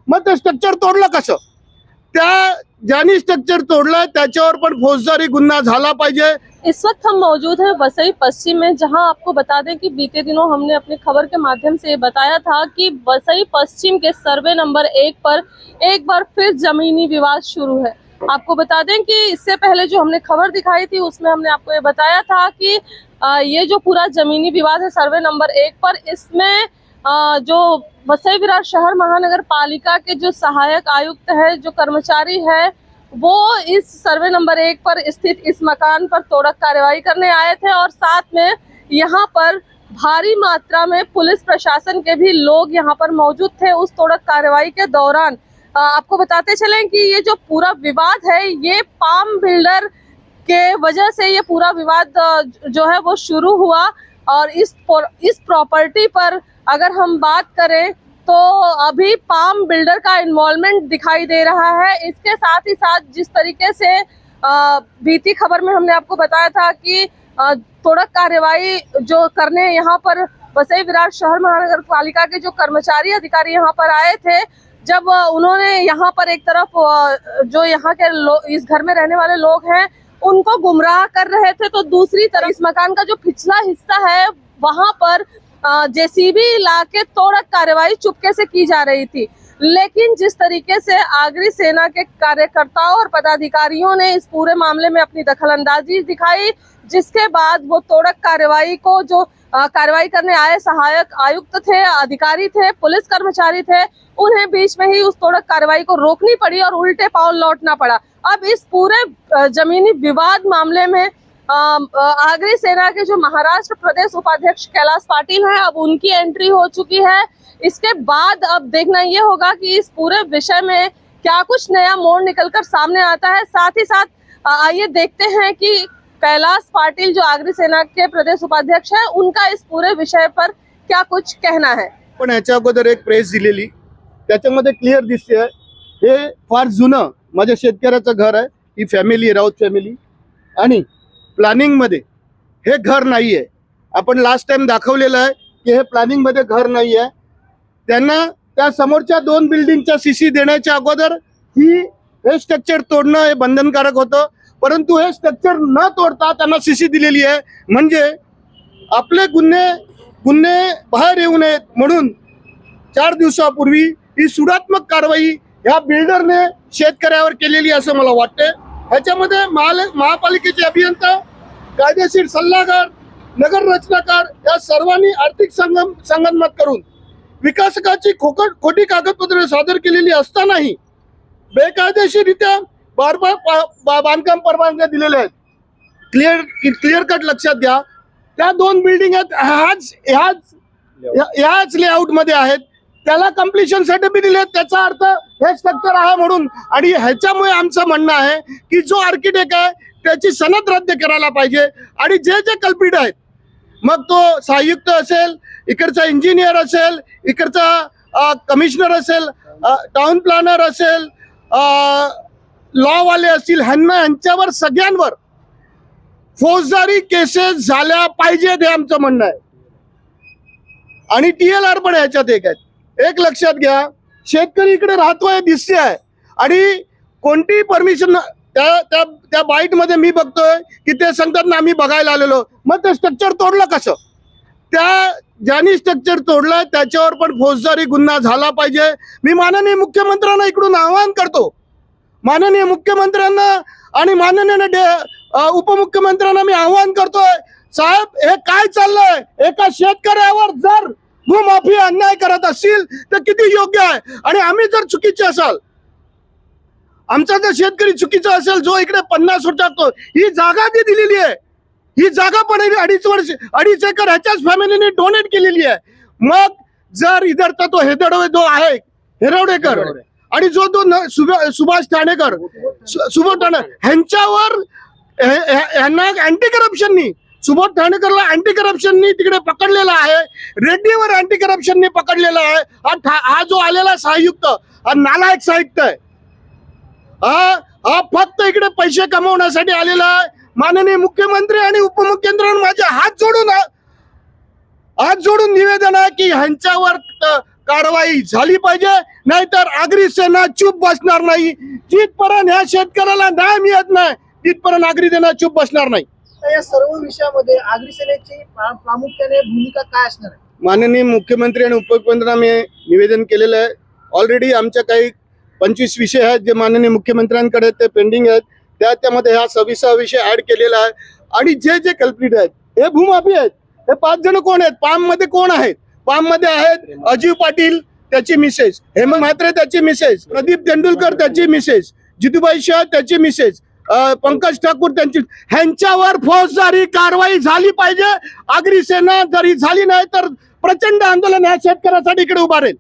मग ते स्ट्रक्चर तोडलं कसं? त्या ज्यांनी स्ट्रक्चर तोड़ला त्याच्यावर पण फौजदारी गुन्हा झाला पाहिजे। इस वक्त हम मौजूद हैं वसई पश्चिम में, जहां आपको बता दें कि बीते दिनों हमने अपनी खबर के माध्यम से ये बताया था कि वसई पश्चिम के सर्वे नंबर 1 पर एक बार फिर जमीनी विवाद शुरू है। आपको बता दें कि इससे पहले जो हमने खबर दिखाई थी उसमें हमने आपको ये बताया था कि ये जो पूरा जमीनी विवाद है सर्वे नंबर 1 पर, इसमें जो वसई विरार शहर महानगर पालिका के जो सहायक आयुक्त है, जो कर्मचारी है, वो इस सर्वे नंबर 1 पर स्थित इस मकान पर तोड़क कार्रवाई करने आए थे और साथ में यहाँ पर भारी मात्रा में पुलिस प्रशासन के भी लोग यहाँ पर मौजूद थे उस तोड़क कार्रवाई के दौरान। आपको बताते चलें कि ये जो पूरा विवाद है ये पाम बिल्डर के वजह से ये पूरा विवाद जो है वो शुरू हुआ। और इस प्रॉपर्टी पर अगर हम बात करें तो अभी पाम बिल्डर का इन्वॉल्वमेंट दिखाई दे रहा है। इसके साथ ही साथ जिस तरीके से बीती खबर में हमने आपको बताया था कि तोड़क कार्रवाई जो करने यहाँ पर वसई विरार शहर महानगर पालिका के जो कर्मचारी अधिकारी यहाँ पर आए थे, जब उन्होंने यहाँ पर एक तरफ जो यहाँ के इस घर में रहने वाले लोग हैं उनको गुमराह कर रहे थे, तो दूसरी तरफ इस मकान का जो पिछला हिस्सा है वहां पर जेसीबी ला के तोड़क कार्रवाई चुपके से की जा रही थी। लेकिन जिस तरीके से आगरी सेना के कार्यकर्ताओं और पदाधिकारियों ने इस पूरे मामले में अपनी दखलंदाजी दिखाई, जिसके बाद वो तोड़क कार्रवाई को जो कार्रवाई करने आए सहायक आयुक्त थे, अधिकारी थे, पुलिस कर्मचारी थे, उन्हें बीच में ही उस तोड़क कार्रवाई को रोकनी पड़ी और उल्टे पांव लौटना पड़ा। अब इस पूरे जमीनी विवाद मामले में आगरी सेना के जो महाराष्ट्र प्रदेश उपाध्यक्ष कैलाश पाटिल हैं, अब उनकी एंट्री हो चुकी है। इसके बाद अब देखना ये होगा कि इस पूरे विषय में क्या कुछ नया मोड़ निकलकर सामने आता है। साथ ही साथ आइए देखते हैं कि कैलाश पाटिल जो आगरी सेना के प्रदेश उपाध्यक्ष हैं, उनका इस पूरे विषय पर क्या कुछ कहना है। पण याच्या अगोदर एक प्रेस दिलेली, त्याच्यामध्ये क्लिअर दिसते हे फार जुनं माझ्या शेतकऱ्याचं घर आहे, ही फॅमिली राऊत फॅमिली, आणि प्लॅनिंग मध्ये हे घर नाहीये। आपण लास्ट टाइम दाखवलेलं आहे की हे प्लॅनिंग मध्ये घर नाहीये। त्यांना त्या समोरच्या 2 बिल्डिंगच्या सीसी देण्याच्या अगोदर हे स्ट्रक्चर तोडणं हे बंधनकारक होतं, परंतु हे स्ट्रक्चर न तोडता त्यांना सीसी दिलेली आहे, म्हणजे आपले गुन्हे बाहेर येऊ नयेत म्हणून 4 दिवसापूर्वी ही सुडात्मक कारवाई या बिल्डरने शेतकऱ्यावर केलेली असं मला वाटते। ह्याच्यामध्ये महापालिकेचे अभियंता, कायदेशीर सल्लागार, नगर रचनाकार या सर्वांनी आर्थिक संगनमत करून विकासकाची खोटी कागदपत्रे सादर केलेली असतानाही बेकायदेशीररित्या बांधकाम परवानग्या दिलेल्या आहेत। क्लिअर कट लक्षात घ्या, त्या 2 बिल्डिंग आहेत ह्याच लेआउट मध्ये आहेत, त्याला कंप्लीशन सर्टिफिकेट दिले, त्याचा अर्थ हे स्ट्रक्चर आहे म्हणून। आणि ह्याच्यामुळे आमचं म्हणणं आहे की जो आर्किटेक्ट आहे त्याची सनद रद्द करायला पाहिजे, आणि जे कल्पित आहेत, मग तो सहायुक्त असेल, इकडचा इंजिनियर असेल, इकडचा कमिशनर असेल, टाउन प्लॅनर असेल, लॉ वाले असतील, ह्यांच्यावर सगळ्यांवर फौजदारी केसेस झाल्या पाहिजेत हे आमचं म्हणणं आहे। आणि TLR पण ह्याच्यात एक आहे। एक लक्षात घ्या, शेतकरी इकडे राहतोय दिसते आहे, आणि कोणतीही परमिशन त्या बाईट मध्ये मी बघतोय की ते सांगतात ना आम्ही बघायला आलेलो, मग ते स्ट्रक्चर तोडलं कसं? त्या ज्यांनी स्ट्रक्चर तोडलं त्याच्यावर पण फौजदारी गुन्हा झाला पाहिजे। मी माननीय मुख्यमंत्र्यांना इकडून आवाहन करतो, माननीय मुख्यमंत्र्यांना आणि माननीय उपमुख्यमंत्र्यांना मी आवाहन करतोय, साहेब हे काय चाललंय? एका शेतकऱ्यावर जर भूमाफी अन्याय करत असतील तर किती योग्य आहे? आणि आम्ही जर चुकीचे असाल, आमचा जर शेतकरी चुकीचा असेल, जो इकडे 50 वर्षात ही जागा ती दिलेली आहे, ही जागा पण 2.5 एकर ह्याच्याच फॅमिलीने डोनेट केलेली आहे। मग जर इधरचा तो हेरवडेकर आणि जो सुभाष ठाणेकर, ह्यांच्यावर ह्यांना अँटी करप्शननी, सुभाष ठाणेकरला अँटी करप्शननी तिकडे पकडलेला आहे, रेड्डीवर अँटी करप्शननी पकडलेला आहे। हा जो आलेला सहायुक्त हा नालायक सहायुक्त आहे, हा फक्त इकडे पैसे कमवण्यासाठी आलेला आहे। माननीय मुख्यमंत्री आणि उपमुख्यमंत्र्यांना माझे हात जोडून निवेदन आहे की ह्यांच्यावर कारवाई झाली पाहिजे, नाहीतर आगरी सेना चूप बसणार नाही. जिथपर्यंत ह्या शेतकऱ्याला न्याय मिळत नाही तिथपर्यंत आगरी सेना चूप बसणार नाही. तर या सर्व विषयामध्ये आगरी सेनेची प्रामुख्याने भूमिका काय असणार आहे? माननीय मुख्यमंत्री आणि उपमुख्यमंत्र्यांना मी निवेदन केलेलं आहे. ऑलरेडी आमच्या काही 25 विषय आहेत जे माननीय मुख्यमंत्र्यांकडे ते पेंडिंग आहेत. त्यामध्ये हा 26 विषय ऍड केलेला आहे. आणि जे जे कल्प्रिट आहेत हे भूमाफी आहेत. हे 5 जण कोण आहेत? पाम मध्ये कोण आहेत? पाम मध्ये आहेत अजीव पाटील त्याची मिसेस, हेमंत म्हात्रे त्याची मिसेस, प्रदीप तेंडुलकर त्याची मिसेस, जितूबाई शाह त्याची मिसेस, पंकज ठाकूर त्यांची. ह्यांच्यावर फौजदारी कारवाई झाली पाहिजे. आगरी सेना जरी झाली नाही तर प्रचंड आंदोलन ह्या शेतकऱ्यासाठी इकडे उभारेल.